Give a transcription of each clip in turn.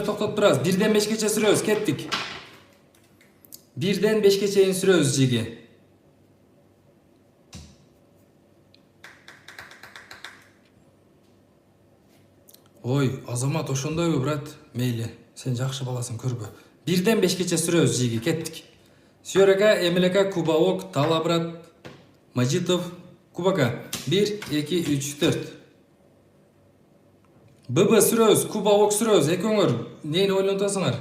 Токтотуп турабыз. 1ден 5кече сүрөбүз. Кеттик. 1ден 5ке чейин сүрөбүз жиги. Ой, Азамат ошондойбу, брат? Мейли, сен жакшы баласың, көрбө. 1ден 5кече сүрөбүз жиги. Кеттик. Сүйөрөка, Эмилека, Кубаок, Талабрат, Мажитов, Кубака. 1, 2, 3, 4. ББ сүрөбүз, Кубаок сүрөбүз. Экөөңөр нени ойлонтосуңар?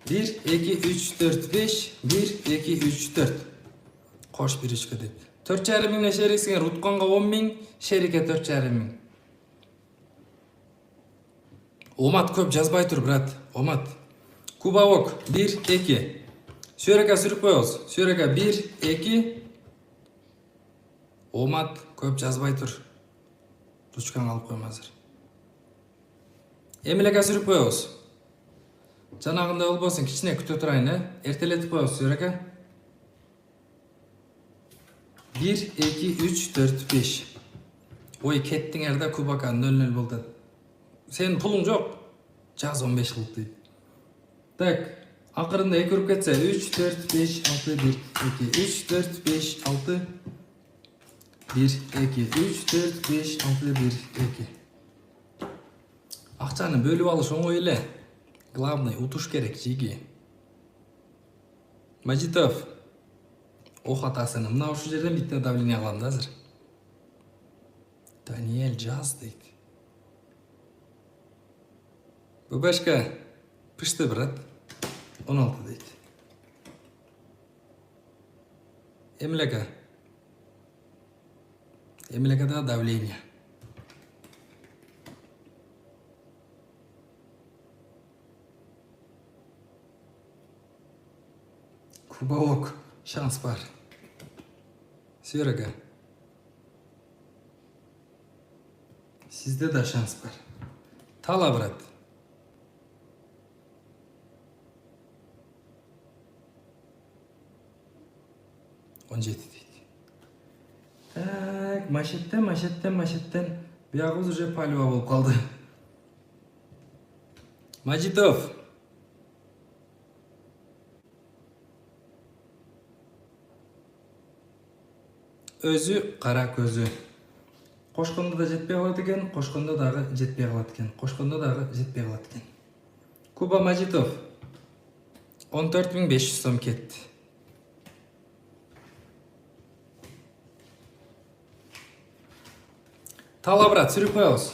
1, 2, 3, 4, 5. 1, 2, 3, 4. Кош биришке дейт. 4,5 миңне шериксиңер. Утканга 10 миң, шерике 4,5 миң. Омат көп жазбай тур, брат. Омат. Кубаок 1, 2. Сүйөрөка сүрүп коебуз. Сүйөрөка 1, 2. Омат көп жазбай тур. Ручканы алып коем азыр. Эмилека сүрүп коебуз. Жанагындай болбосун, кичине күтө турайын, эртелетип коебуз, сүйөрөка. 1, 2, 3, 4, 5. Ой, кеттиңер да, Кубака 0-0 болду. Сенин пулуң жок. Жаз 15 кылып дейт. Так, акырында 2 уруп кетсе, 3, 4, 5, 6, 1, 2, 3, 4, 5, 6, 1, 2, 3, 4, 5, 6, 1, 2. Акчаны бөлүп алыш оңой эле. Главный утуш керек жиги. Мажитов. Ох атасыны. Мына ушу жерден битте давление кылам да азыр. Даниэль жаз дейт. Бубашка. Пышты, брат. 16 дейт. Эмилека. Эмилекада давление. Кубаок. Шанс бар. Сүйөрөка. Сизде да шанс бар. Тала, брат. Он жети дейт. Так, машеттен. Биягыбыз уже палева болуп калды. Мажитов. Өзү кара көзү. Кошкондо да жетпей калат экен, кошкондо дагы жетпей калат экен. Кошкондо дагы жетпей калат экен. Куба Мажитов. 14.500 сом кетти. Тала, брат, сүрүп коебуз.